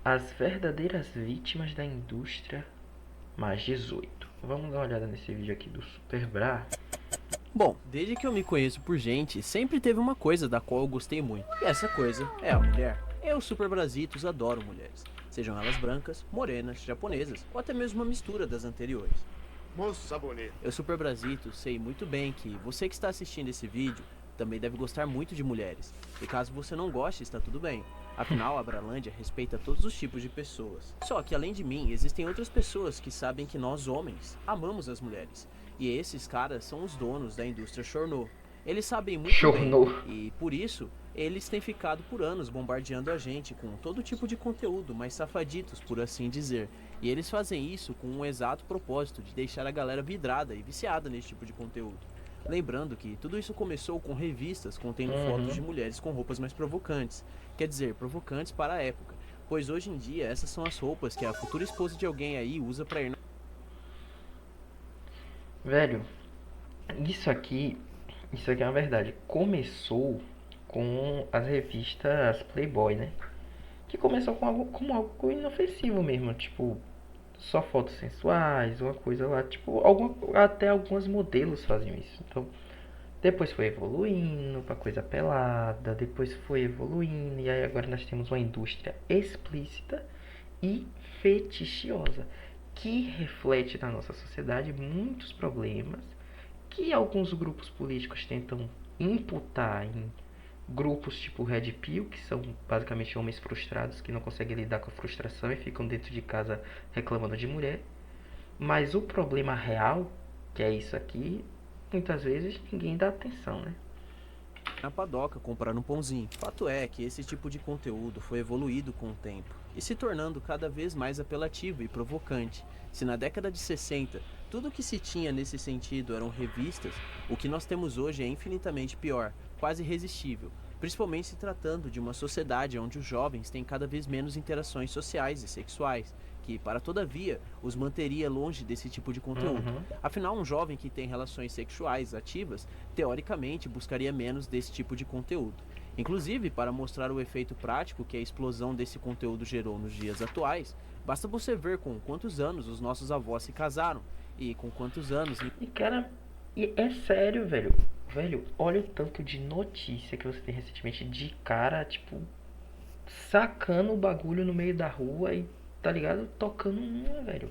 As verdadeiras vítimas da indústria mais 18. Vamos dar uma olhada nesse vídeo aqui do Super Bra. Bom, desde que eu me conheço por gente, sempre teve uma coisa da qual eu gostei muito. E essa coisa é a mulher. Eu, Super Brasitos, adoro mulheres. Sejam elas brancas, morenas, japonesas ou até mesmo uma mistura das anteriores. Moça bonita. Eu, Super Brasitos, sei muito bem que você que está assistindo esse vídeo também deve gostar muito de mulheres. E caso você não goste, está tudo bem. Afinal, a Bralândia respeita todos os tipos de pessoas. Só que além de mim, existem outras pessoas que sabem que nós, homens, amamos as mulheres. E esses caras são os donos da indústria Chornô. Eles sabem muito bem Chornou. e, por isso, eles têm ficado por anos bombardeando a gente com todo tipo de conteúdo mais safaditos, por assim dizer. E eles fazem isso com um exato propósito de deixar a galera vidrada e viciada nesse tipo de conteúdo. Lembrando que tudo isso começou com revistas contendo fotos de mulheres com roupas mais provocantes. Quer dizer, provocantes para a época. Pois hoje em dia essas são as roupas que a futura esposa de alguém aí usa pra ir na... Velho, isso aqui é uma verdade. Começou com as revistas Playboy, né? Que começou como algo inofensivo mesmo, tipo, só fotos sensuais, uma coisa lá, tipo, até alguns modelos faziam isso. Então, depois foi evoluindo pra coisa pelada, depois foi evoluindo, e aí agora nós temos uma indústria explícita e fetichiosa, que reflete na nossa sociedade muitos problemas que alguns grupos políticos tentam imputar em grupos tipo Red Pill, que são basicamente homens frustrados que não conseguem lidar com a frustração e ficam dentro de casa reclamando de mulher. Mas o problema real, que é isso aqui, muitas vezes ninguém dá atenção, né? na padoca comprar um pãozinho. Fato é que esse tipo de conteúdo foi evoluído com o tempo e se tornando cada vez mais apelativo e provocante. Se na década de 60 tudo que se tinha nesse sentido eram revistas, o que nós temos hoje é infinitamente pior, quase irresistível, principalmente se tratando de uma sociedade onde os jovens têm cada vez menos interações sociais e sexuais, que, para todavia, os manteria longe desse tipo de conteúdo. Afinal, um jovem que tem relações sexuais ativas, teoricamente, buscaria menos desse tipo de conteúdo. Inclusive, para mostrar o efeito prático que a explosão desse conteúdo gerou nos dias atuais, basta você ver com quantos anos os nossos avós se casaram e com quantos anos... E cara, e é sério, velho. Velho, olha o tanto de notícia que você tem recentemente de cara, tipo, sacando o bagulho no meio da rua e, tá ligado? Tocando uma, velho.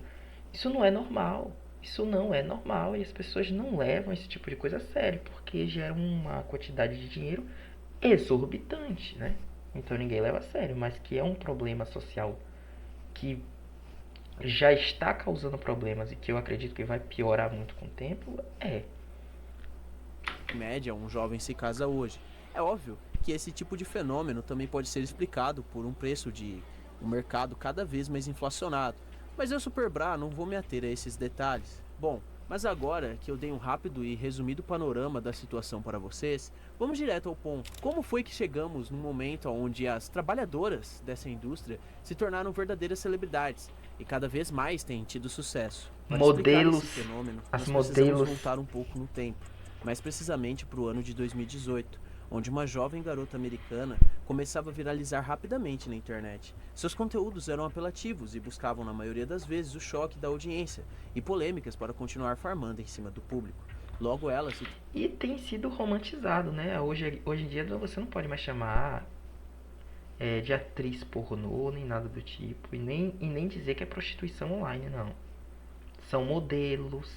Isso não é normal. Isso não é normal. E as pessoas não levam esse tipo de coisa a sério, porque gera uma quantidade de dinheiro exorbitante, né? Então ninguém leva a sério, mas que é um problema social que já está causando problemas e que eu acredito que vai piorar muito com o tempo, é. média um jovem se casa hoje. É óbvio que esse tipo de fenômeno também pode ser explicado por um preço de um mercado cada vez mais inflacionado. Mas eu, Super Bra, não vou me ater a esses detalhes. Bom, mas agora que eu dei um rápido e resumido panorama da situação para vocês, vamos direto ao ponto. Como foi que chegamos num momento onde as trabalhadoras dessa indústria se tornaram verdadeiras celebridades e cada vez mais têm tido sucesso? Para explicar esse Modelos, fenômeno, as nós precisamos modelos. voltar um pouco no tempo, mais precisamente para o ano de 2018, onde uma jovem garota americana começava a viralizar rapidamente na internet. Seus conteúdos eram apelativos e buscavam, na maioria das vezes, o choque da audiência e polêmicas para continuar farmando em cima do público. Logo ela se... E tem sido romantizado, né? Hoje em dia você não pode mais chamar de atriz pornô, nem nada do tipo. E nem dizer que é prostituição online, não. São modelos,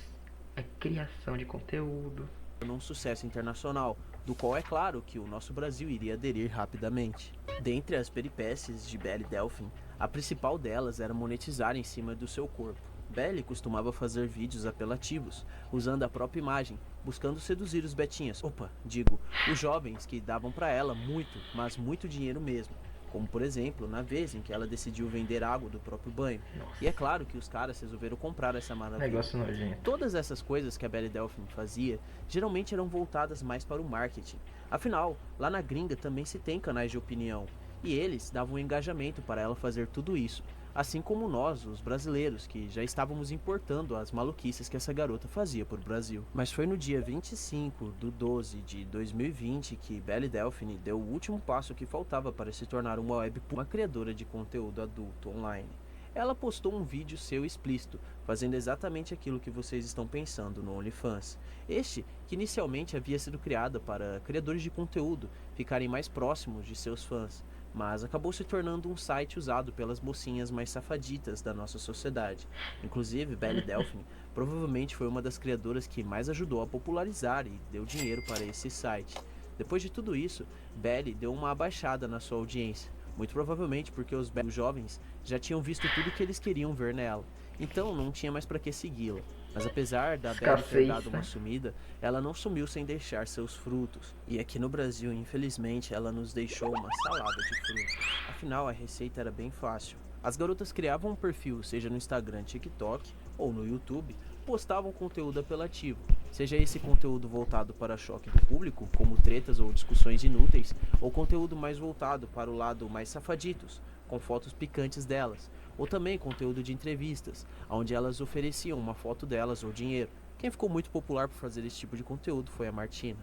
é criação de conteúdo. tornou um sucesso internacional, do qual é claro que o nosso Brasil iria aderir rapidamente. Dentre as peripécias de Belle Delphine, a principal delas era monetizar em cima do seu corpo. Belle costumava fazer vídeos apelativos, usando a própria imagem, buscando seduzir os betinhas, os jovens que davam pra ela muito, mas muito dinheiro mesmo. Como por exemplo, na vez em que ela decidiu vender água do próprio banho. E é claro que os caras resolveram comprar essa maravilha. Negócio nojento. Todas essas coisas que a Belle Delphine fazia, geralmente eram voltadas mais para o marketing. Afinal, lá na gringa também se tem canais de opinião. E eles davam engajamento para ela fazer tudo isso, assim como nós, os brasileiros, que já estávamos importando as maluquices que essa garota fazia por Brasil. Mas foi no dia 25/12 de 2020 que Belle Delphine deu o último passo que faltava para se tornar uma criadora de conteúdo adulto online. Ela postou um vídeo seu explícito, fazendo exatamente aquilo que vocês estão pensando no OnlyFans. Este, que inicialmente havia sido criado para criadores de conteúdo ficarem mais próximos de seus fãs, mas acabou se tornando um site usado pelas mocinhas mais safaditas da nossa sociedade. Inclusive, Belle Delphine provavelmente foi uma das criadoras que mais ajudou a popularizar e deu dinheiro para esse site. Depois de tudo isso, Belle deu uma abaixada na sua audiência, muito provavelmente porque os jovens já tinham visto tudo que eles queriam ver nela, então não tinha mais para que segui-la. Mas apesar da Belle ter dado uma sumida, ela não sumiu sem deixar seus frutos. E aqui no Brasil, infelizmente, ela nos deixou uma salada de frutos. Afinal, a receita era bem fácil. As garotas criavam um perfil, seja no Instagram, TikTok ou no YouTube, postavam conteúdo apelativo, seja esse conteúdo voltado para choque do público, como tretas ou discussões inúteis, ou conteúdo mais voltado para o lado mais safaditos, com fotos picantes delas, ou também conteúdo de entrevistas, onde elas ofereciam uma foto delas ou dinheiro. Quem ficou muito popular por fazer esse tipo de conteúdo foi a Martina.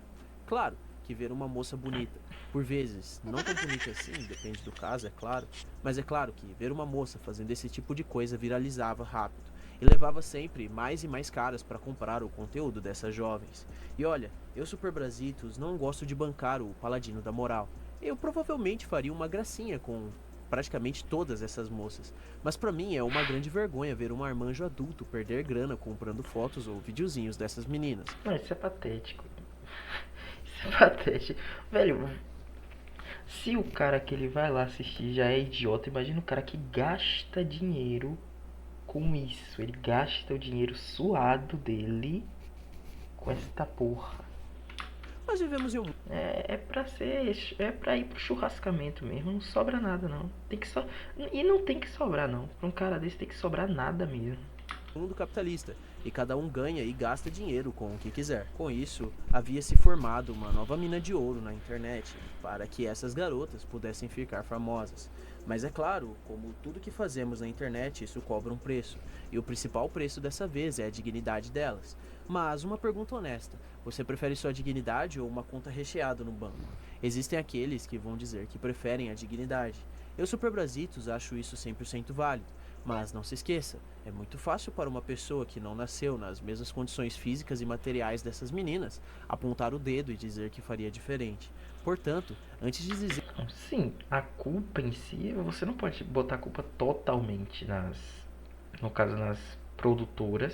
Claro que ver uma moça bonita, por vezes não tão bonita assim, depende do caso, é claro, mas é claro que ver uma moça fazendo esse tipo de coisa viralizava rápido e levava sempre mais e mais caras para comprar o conteúdo dessas jovens. E olha, eu Super Brasitos não gosto de bancar o paladino da moral. Eu provavelmente faria uma gracinha com praticamente todas essas moças, mas pra mim é uma grande vergonha ver um marmanjo adulto perder grana comprando fotos ou videozinhos dessas meninas. Não, isso é patético. Isso é patético. Velho, se o cara que ele vai lá assistir já é idiota, imagina o cara que gasta dinheiro com isso. Ele gasta o dinheiro suado dele com esta porra. Nós vivemos em um É pra ser. É pra ir pro churrascamento mesmo. Não sobra nada, não. Tem que só. E não tem que sobrar, não. Pra um cara desse tem que sobrar nada mesmo. mundo capitalista, e cada um ganha e gasta dinheiro com o que quiser. Com isso, havia se formado uma nova mina de ouro na internet, para que essas garotas pudessem ficar famosas. Mas é claro, como tudo que fazemos na internet, isso cobra um preço, e o principal preço dessa vez é a dignidade delas. Mas uma pergunta honesta, você prefere sua dignidade ou uma conta recheada no banco? Existem aqueles que vão dizer que preferem a dignidade. Eu, Super Brasitos, acho isso 100% válido. Mas não se esqueça, é muito fácil para uma pessoa que não nasceu nas mesmas condições físicas e materiais dessas meninas apontar o dedo e dizer que faria diferente. Portanto, antes de dizer... Sim, a culpa em si, você não pode botar a culpa totalmente no caso, nas produtoras.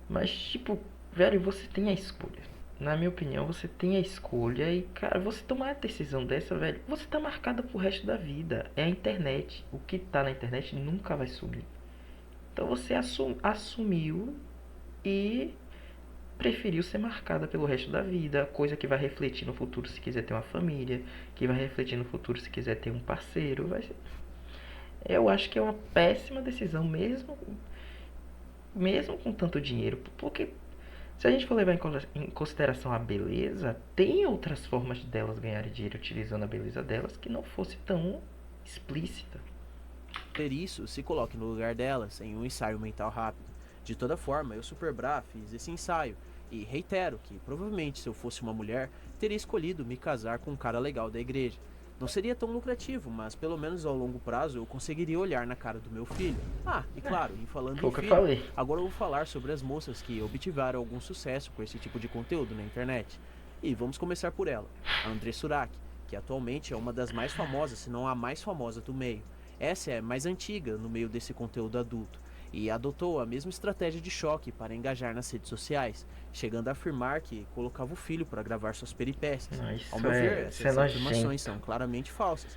Mas, tipo, velho, você tem a escolha. Na minha opinião, você tem a escolha e, cara, você tomar a decisão dessa, velho, você tá marcada pro resto da vida. É a internet. O que tá na internet nunca vai sumir. Então você assumiu e preferiu ser marcada pelo resto da vida, coisa que vai refletir no futuro se quiser ter uma família, que vai refletir no futuro se quiser ter um parceiro. Eu acho que é uma péssima decisão mesmo com tanto dinheiro, porque se a gente for levar em consideração a beleza, tem outras formas delas ganharem dinheiro utilizando a beleza delas que não fosse tão explícita. isso, se coloque no lugar delas em um ensaio mental rápido. De toda forma, eu Super Bra fiz esse ensaio e reitero que provavelmente se eu fosse uma mulher, teria escolhido me casar com um cara legal da igreja. Não seria tão lucrativo, mas pelo menos ao longo prazo eu conseguiria olhar na cara do meu filho. Ah, e claro, em falando em filho, agora eu vou falar sobre as moças que obtiveram algum sucesso com esse tipo de conteúdo na internet. E vamos começar por ela, a André Surak, que atualmente é uma das mais famosas, se não a mais famosa do meio. Essa é mais antiga no meio desse conteúdo adulto e adotou a mesma estratégia de choque para engajar nas redes sociais, chegando a afirmar que colocava o filho para gravar suas peripécias. Ao meu ver, essas afirmações são claramente falsas.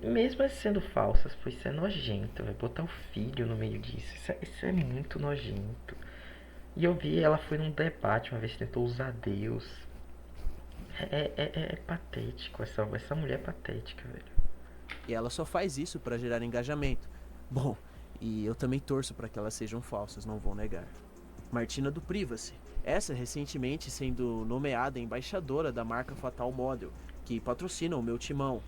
Mesmo sendo falsas, pois isso é nojento, botar o filho no meio disso, isso é muito nojento. E eu vi, ela foi num debate uma vez, tentou usar Deus. É patético, essa mulher é patética, velho. E ela só faz isso para gerar engajamento. Bom, e eu também torço para que elas sejam falsas, não vou negar. Martina do Privacy, essa recentemente sendo nomeada embaixadora da marca Fatal Model, que patrocina o meu timão.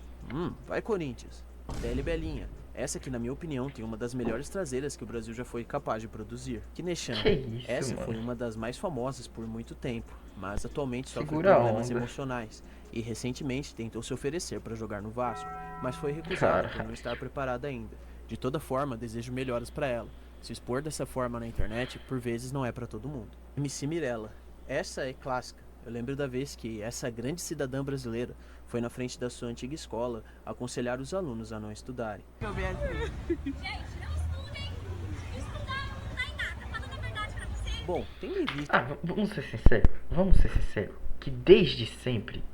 Vai Corinthians. Tele Belinha. Essa que, na minha opinião, tem uma das melhores traseiras que o Brasil já foi capaz de produzir. Kinechan. Que isso, Essa foi mano. uma das mais famosas por muito tempo, mas atualmente sofre Segura a problemas onda. emocionais e recentemente tentou se oferecer para jogar no Vasco, mas foi recusada por não Caralho. estar preparada ainda. De toda forma, desejo melhoras para ela. Se expor dessa forma na internet, por vezes não é para todo mundo. MC Mirella. Essa é clássica. Eu lembro da vez que essa grande cidadã brasileira foi na frente da sua antiga escola aconselhar os alunos a não estudarem. Gente, não estudem. Estudar não dá em nada. Falando a verdade pra você. Bom, tem limite. Vamos ser sinceros. Vamos ser sinceros. Que desde sempre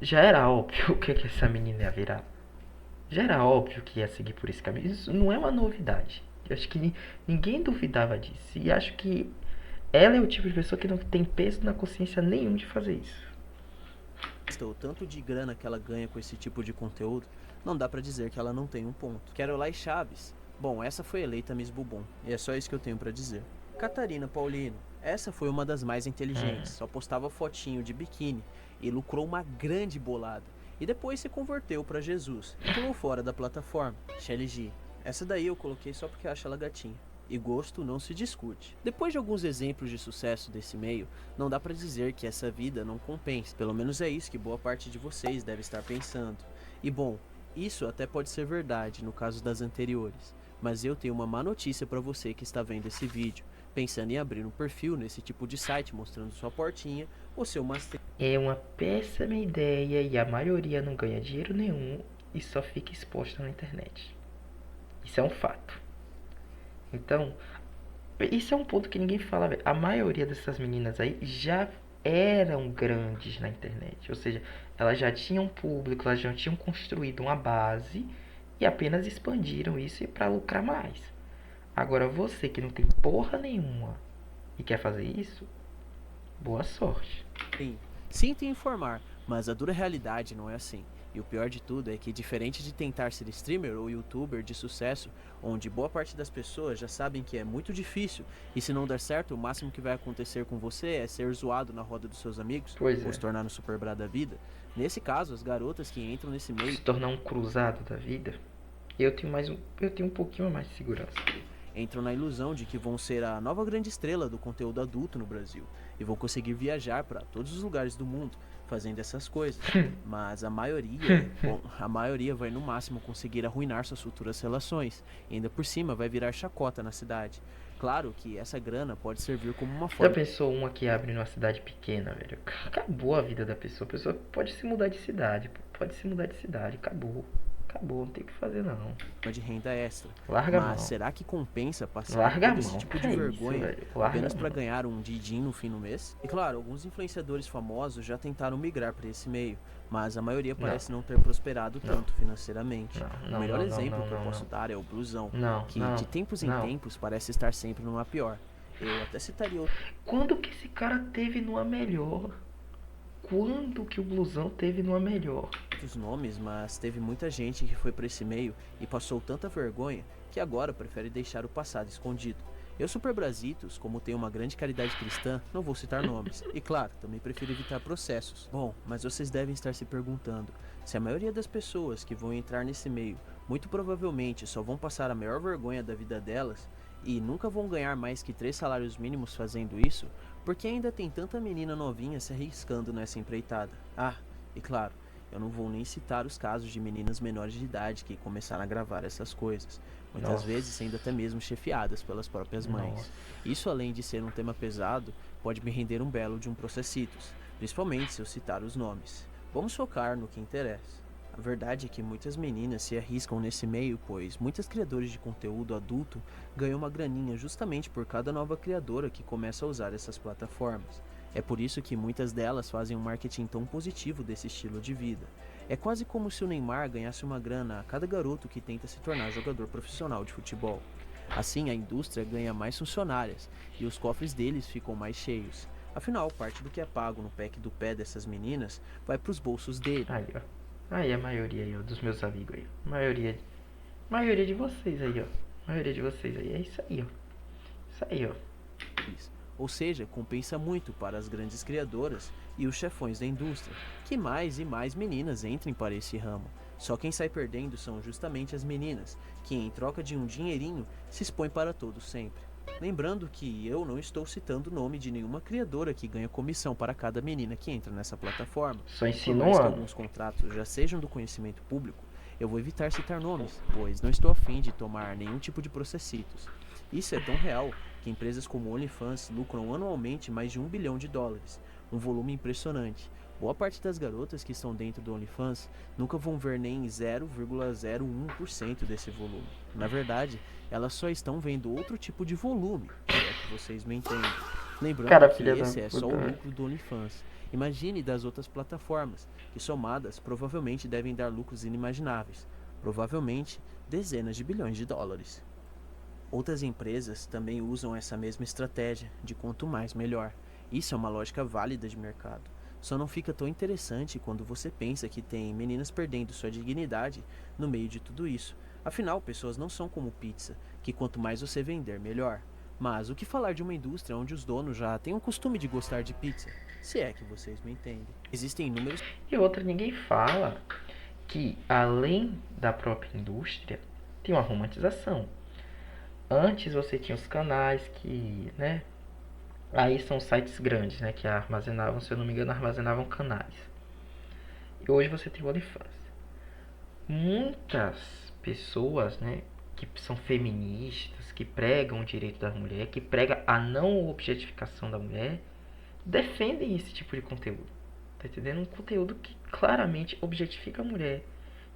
já era óbvio o que essa menina ia virar. Já era óbvio que ia seguir por esse caminho. Isso não é uma novidade. Eu acho que ninguém duvidava disso. E acho que ela é o tipo de pessoa que não tem peso na consciência nenhum de fazer isso. O tanto de grana que ela ganha com esse tipo de conteúdo, não dá pra dizer que ela não tem um ponto. Caroline Chaves. Bom, essa foi eleita Miss Bubon, e é só isso que eu tenho pra dizer. Catarina Paulino. Essa foi uma das mais inteligentes, só postava fotinho de biquíni e lucrou uma grande bolada. E depois se converteu pra Jesus e pulou fora da plataforma. Shelly G. Essa daí eu coloquei só porque acho ela gatinha. E gosto não se discute. Depois de alguns exemplos de sucesso desse meio, não dá pra dizer que essa vida não compensa. Pelo menos é isso que boa parte de vocês deve estar pensando. E bom, isso até pode ser verdade no caso das anteriores. Mas eu tenho uma má notícia pra você que está vendo esse vídeo, pensando em abrir um perfil nesse tipo de site mostrando sua portinha ou seu master. É uma péssima ideia e a maioria não ganha dinheiro nenhum e só fica exposta na internet. Isso é um fato. Então, isso é um ponto que ninguém fala, velho. A maioria dessas meninas aí já eram grandes na internet. Ou seja, elas já tinham público, elas já tinham construído uma base e apenas expandiram isso para lucrar mais. Agora, você que não tem porra nenhuma e quer fazer isso, boa sorte. Sim, sinto em informar, mas a dura realidade não é assim. E o pior de tudo é que, diferente de tentar ser streamer ou youtuber de sucesso, onde boa parte das pessoas já sabem que é muito difícil e se não der certo, o máximo que vai acontecer com você é ser zoado na roda dos seus amigos Pois ou é. se tornar no Super Bra da vida. Nesse caso, as garotas que entram nesse meio Se tornar um cruzado da vida, eu tenho um pouquinho mais de segurança. entram na ilusão de que vão ser a nova grande estrela do conteúdo adulto no Brasil e vão conseguir viajar para todos os lugares do mundo fazendo essas coisas. Mas a maioria vai no máximo conseguir arruinar suas futuras relações e ainda por cima vai virar chacota na cidade. Claro que essa grana pode servir como uma Já forma. pensou uma que abre numa cidade pequena, velho? Acabou a vida da pessoa. A pessoa pode se mudar de cidade. Pode se mudar de cidade. Acabou. Acabou, não tem o que fazer não. De renda extra. Larga a Mas mão. será que compensa passar Larga a todo esse mão. tipo Que de é vergonha isso, velho? Larga apenas a para mão. ganhar um din-din no fim do mês? E claro, alguns influenciadores famosos já tentaram migrar para esse meio, mas a maioria parece não ter prosperado tanto financeiramente. O melhor exemplo que eu posso dar é o Blusão, que de tempos em tempos parece estar sempre numa pior. Eu até citaria outro Quando que esse cara teve numa melhor? Quando que o Blusão teve numa melhor? outros nomes, mas teve muita gente que foi para esse meio e passou tanta vergonha que agora prefere deixar o passado escondido. Eu, Super Brasitos, como tenho uma grande caridade cristã, não vou citar nomes. E claro, também prefiro evitar processos. Bom, mas vocês devem estar se perguntando se a maioria das pessoas que vão entrar nesse meio, muito provavelmente só vão passar a maior vergonha da vida delas e nunca vão ganhar mais que 3 salários mínimos fazendo isso, porque ainda tem tanta menina novinha se arriscando nessa empreitada. E claro, eu não vou nem citar os casos de meninas menores de idade que começaram a gravar essas coisas, muitas vezes sendo até mesmo chefiadas pelas próprias mães. Isso, além de ser um tema pesado, pode me render um belo de um processitos, principalmente se eu citar os nomes. Vamos focar no que interessa. A verdade é que muitas meninas se arriscam nesse meio, pois muitas criadoras de conteúdo adulto ganham uma graninha justamente por cada nova criadora que começa a usar essas plataformas. É por isso que muitas delas fazem um marketing tão positivo desse estilo de vida. É quase como se o Neymar ganhasse uma grana a cada garoto que tenta se tornar jogador profissional de futebol. Assim, a indústria ganha mais funcionárias e os cofres deles ficam mais cheios. Afinal, parte do que é pago no pack do pé dessas meninas vai para os bolsos dele. Aí, ó. Aí a maioria aí, ó, dos meus amigos aí. Maioria de vocês aí, ó. Maioria de vocês aí. É isso aí, ó. Isso aí, ó. Ou seja, compensa muito para as grandes criadoras e os chefões da indústria que mais e mais meninas entrem para esse ramo. Só quem sai perdendo são justamente as meninas, que em troca de um dinheirinho se expõem para todo sempre. Lembrando que eu não estou citando o nome de nenhuma criadora que ganha comissão para cada menina que entra nessa plataforma. Só Por mais que insinuando. alguns contratos já sejam do conhecimento público, eu vou evitar citar nomes, pois não estou afim de tomar nenhum tipo de processitos. Isso é tão real que empresas como OnlyFans lucram anualmente mais de US$ 1 bilhão, um volume impressionante. Boa parte das garotas que estão dentro do OnlyFans nunca vão ver nem 0,01% desse volume. Na verdade, elas só estão vendo outro tipo de volume, se é que vocês me entendem. Lembrando Cara, que filha da esse é só o puta. lucro do OnlyFans. Imagine das outras plataformas, que somadas provavelmente devem dar lucros inimagináveis. Provavelmente dezenas de bilhões de dólares. Outras empresas também usam essa mesma estratégia de quanto mais melhor. Isso é uma lógica válida de mercado. Só não fica tão interessante quando você pensa que tem meninas perdendo sua dignidade no meio de tudo isso. Afinal, pessoas não são como pizza, que quanto mais você vender, melhor. Mas o que falar de uma indústria onde os donos já têm o costume de gostar de pizza? Se é que vocês me entendem. Existem inúmeros. E outra, ninguém fala que além da própria indústria, tem uma romantização. Antes você tinha os canais que, né? Aí são sites grandes, né? Que armazenavam, se eu não me engano, armazenavam canais. E hoje você tem o OnlyFans. Muitas pessoas, né? Que são feministas, que pregam o direito da mulher, que pregam a não objetificação da mulher, defendem esse tipo de conteúdo. Tá entendendo? Um conteúdo que claramente objetifica a mulher,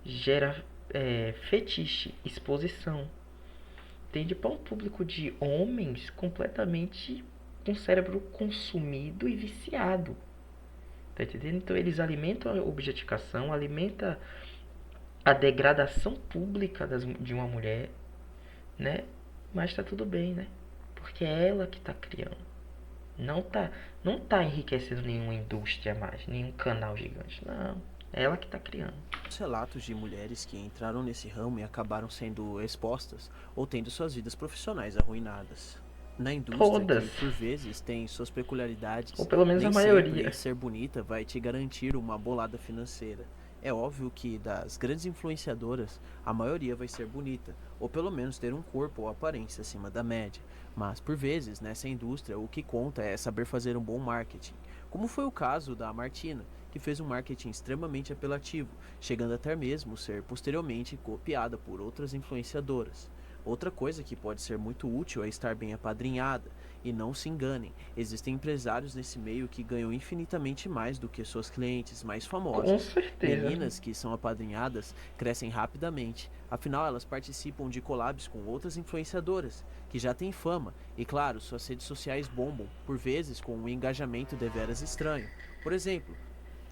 gera fetiche, exposição. Tende para um público de homens completamente com o cérebro consumido e viciado. Tá entendendo? Então eles alimentam a objetificação, alimentam a degradação pública de uma mulher, né? Mas tá tudo bem, né? Porque é ela que tá criando. Não tá enriquecendo nenhuma indústria mais, nenhum canal gigante. Não, é ela que tá criando. Relatos de mulheres que entraram nesse ramo e acabaram sendo expostas ou tendo suas vidas profissionais arruinadas. Na indústria, Todas, que por vezes tem suas ou peculiaridades, pelo menos a nem maioria. sempre ser bonita vai te garantir uma bolada financeira. É óbvio que das grandes influenciadoras, a maioria vai ser bonita, ou pelo menos ter um corpo ou aparência acima da média. Mas por vezes, nessa indústria, o que conta é saber fazer um bom marketing. Como foi o caso da Martina, que fez um marketing extremamente apelativo, chegando até mesmo ser posteriormente copiada por outras influenciadoras. Outra coisa que pode ser muito útil é estar bem apadrinhada. E não se enganem, existem empresários nesse meio que ganham infinitamente mais do que suas clientes mais Com famosas. certeza. Meninas que são apadrinhadas crescem rapidamente, afinal elas participam de collabs com outras influenciadoras, que já têm fama, e claro, suas redes sociais bombam, por vezes com um engajamento deveras estranho. Por exemplo,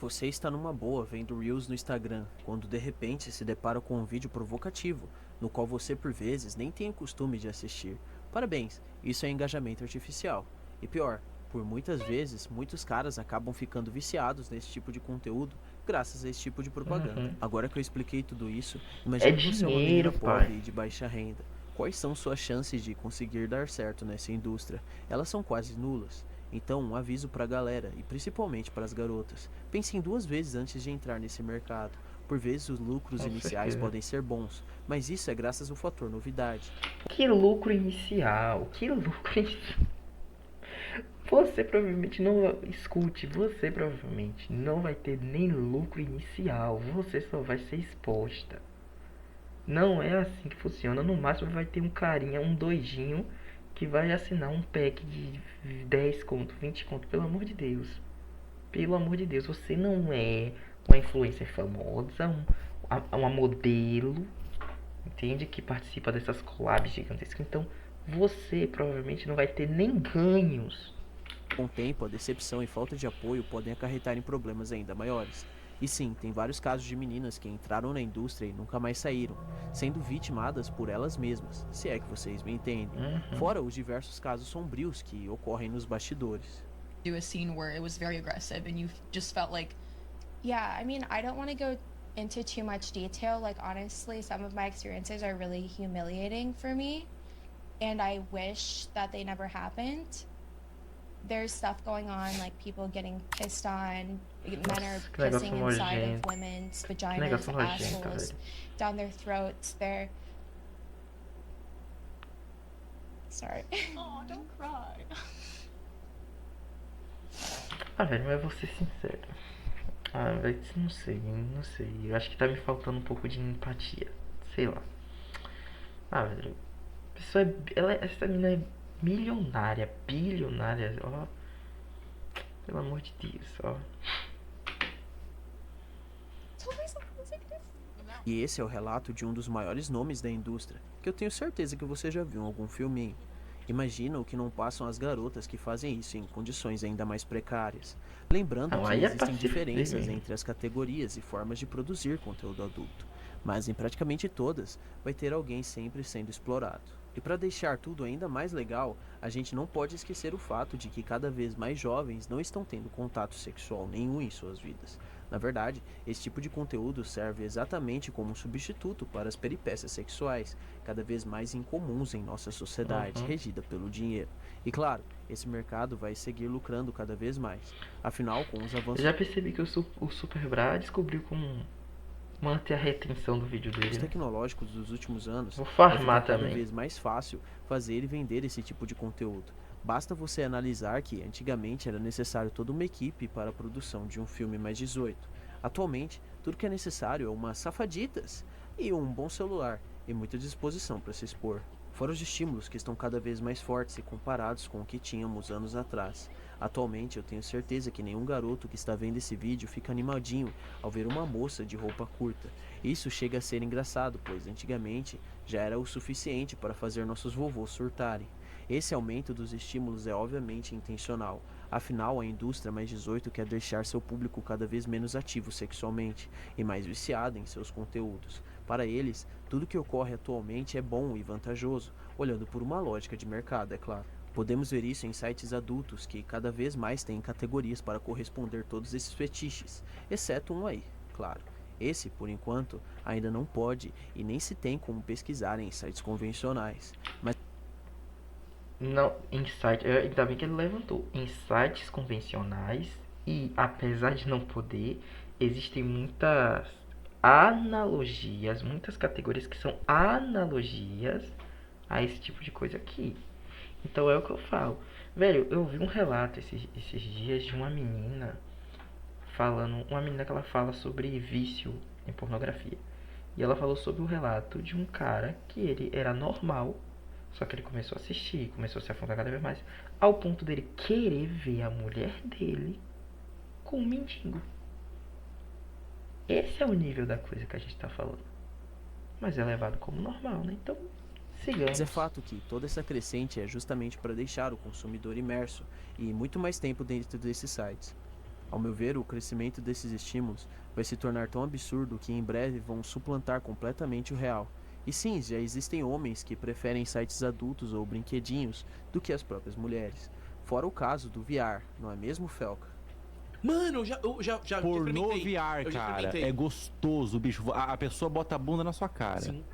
você está numa boa vendo Reels no Instagram, quando de repente se depara com um vídeo provocativo, no qual você por vezes nem tem o costume de assistir. Parabéns, isso é engajamento artificial. E pior, por muitas vezes, muitos caras acabam ficando viciados nesse tipo de conteúdo graças a esse tipo de propaganda. Uhum. Agora que eu expliquei tudo isso, É imagine você é uma dinheiro, menina pai. pobre e de baixa renda. Quais são suas chances de conseguir dar certo nessa indústria? Elas são quase nulas. Então, um aviso pra galera, e principalmente para as garotas. Pensem duas vezes antes de entrar nesse mercado. Por vezes os lucros Com iniciais certeza. podem ser bons, mas isso é graças ao fator novidade. Que lucro inicial? Que lucro inicial? Você provavelmente não. Escute, você provavelmente não vai ter nem lucro inicial. Você só vai ser exposta. Não é assim que funciona. No máximo vai ter um carinha, um doidinho, que vai assinar um pack de 10 conto, 20 conto. Pelo amor de Deus. Pelo amor de Deus, você não é uma influencer famosa, uma modelo, entende? Que participa dessas collabs gigantescas. Então, você provavelmente não vai ter nem ganhos. Com o tempo, a decepção e falta de apoio podem acarretar em problemas ainda maiores. E sim, tem vários casos de meninas que entraram na indústria e nunca mais saíram, sendo vitimadas por elas mesmas, se é que vocês me entendem. Fora os diversos casos sombrios que ocorrem nos bastidores. Do a scene where it was very aggressive and you just felt like Yeah, I mean, I don't want to go into too much detail. Like, honestly, some of my experiences are really humiliating for me, and I wish that they never happened. there's stuff going on, like people getting pissed on, men are Nossa, que negócio pissing inside of nojento. women's Que vaginas, negócio nojento, assholes, velho. down their throats. They're sorry. Oh, don't cry. Ah, velho, mas eu vou ser sincero. Ah, velho, não sei, não sei. Eu acho que tá me faltando um pouco de empatia. Sei lá. Ah, velho. A pessoa essa menina é milionária, bilionária, ó. Pelo amor de Deus, ó. E esse é o relato de um dos maiores nomes da indústria, que eu tenho certeza que você já viu em algum filminho. Imagina o que não passam as garotas que fazem isso em condições ainda mais precárias. Lembrando Não, que aí é pra existem se fuder diferenças mesmo. entre as categorias e formas de produzir conteúdo adulto, mas em praticamente todas vai ter alguém sempre sendo explorado. E para deixar tudo ainda mais legal, a gente não pode esquecer o fato de que cada vez mais jovens não estão tendo contato sexual nenhum em suas vidas. Na verdade, esse tipo de conteúdo serve exatamente como um substituto para as peripécias sexuais, cada vez mais incomuns em nossa sociedade, Uhum. regida pelo dinheiro. E claro, esse mercado vai seguir lucrando cada vez mais. Afinal, com os Eu avanços já percebi que o Super Bra descobriu como manter a retenção do vídeo dele, né? tecnológicos dos últimos anos, Vou vai ficar farmar cada também. vez mais fácil fazer e vender esse tipo de conteúdo. Basta você analisar que antigamente era necessário toda uma equipe para a produção de um filme mais 18. Atualmente, tudo que é necessário é umas safaditas e um bom celular e muita disposição para se expor. Fora os estímulos que estão cada vez mais fortes e comparados com o que tínhamos anos atrás. Atualmente, eu tenho certeza que nenhum garoto que está vendo esse vídeo fica animadinho ao ver uma moça de roupa curta. Isso chega a ser engraçado, pois antigamente já era o suficiente para fazer nossos vovôs surtarem. Esse aumento dos estímulos é obviamente intencional, afinal a indústria mais 18 quer deixar seu público cada vez menos ativo sexualmente e mais viciado em seus conteúdos. Para eles, tudo que ocorre atualmente é bom e vantajoso, olhando por uma lógica de mercado, é claro. Podemos ver isso em sites adultos que cada vez mais têm categorias para corresponder todos esses fetiches, exceto um aí, claro. Esse, por enquanto, ainda não pode e nem se tem como pesquisar em sites convencionais. Mas Não, em site, ainda bem que ele levantou. Em sites convencionais, e apesar de não poder, existem muitas analogias, muitas categorias que são analogias a esse tipo de coisa aqui. Então é o que eu falo. Velho, eu vi um relato esses dias de uma menina falando, uma menina que ela fala sobre vício em pornografia. E ela falou sobre o relato de um cara que ele era normal, só que ele começou a assistir, começou a se afundar cada vez mais, ao ponto dele querer ver a mulher dele com um mendigo. Esse é o nível da coisa que a gente tá falando. Mas é levado como normal, né? Então, sigamos. é fato que toda essa crescente é justamente para deixar o consumidor imerso e muito mais tempo dentro desses sites. Ao meu ver, o crescimento desses estímulos vai se tornar tão absurdo que em breve vão suplantar completamente o real. E sim, já existem homens que preferem sites adultos ou brinquedinhos do que as próprias mulheres. Fora o caso do VR, não é mesmo, Felca? Mano, eu já Pornô experimentei. VR, Eu já cara, experimentei. é gostoso, bicho. A pessoa bota a bunda na sua cara. Sim.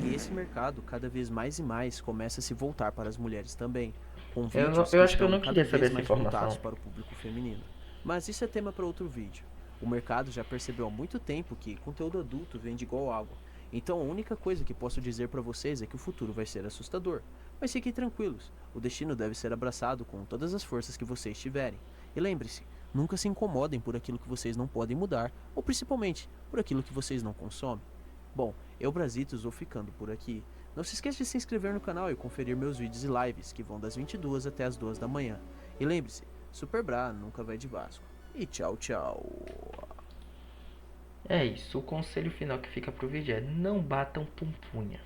E esse mercado, cada vez mais e mais, começa a se voltar para as mulheres também, com Eu vídeos eu acho que eu estão não cada queria vez saber essa mais informação. voltados para o público feminino. Mas isso é tema para outro vídeo. O mercado já percebeu há muito tempo que conteúdo adulto vende igual água. Então a única coisa que posso dizer para vocês é que o futuro vai ser assustador. Mas fiquem tranquilos, o destino deve ser abraçado com todas as forças que vocês tiverem. E lembre-se, nunca se incomodem por aquilo que vocês não podem mudar, ou principalmente por aquilo que vocês não consomem. Bom, eu Brasitos vou ficando por aqui. Não se esqueça de se inscrever no canal e conferir meus vídeos e lives, que vão das 22 até as 2 da manhã. E lembre-se, Super Bra nunca vai de Vasco. E tchau, tchau. É isso, o conselho final que fica pro vídeo é: não batam pumpunha.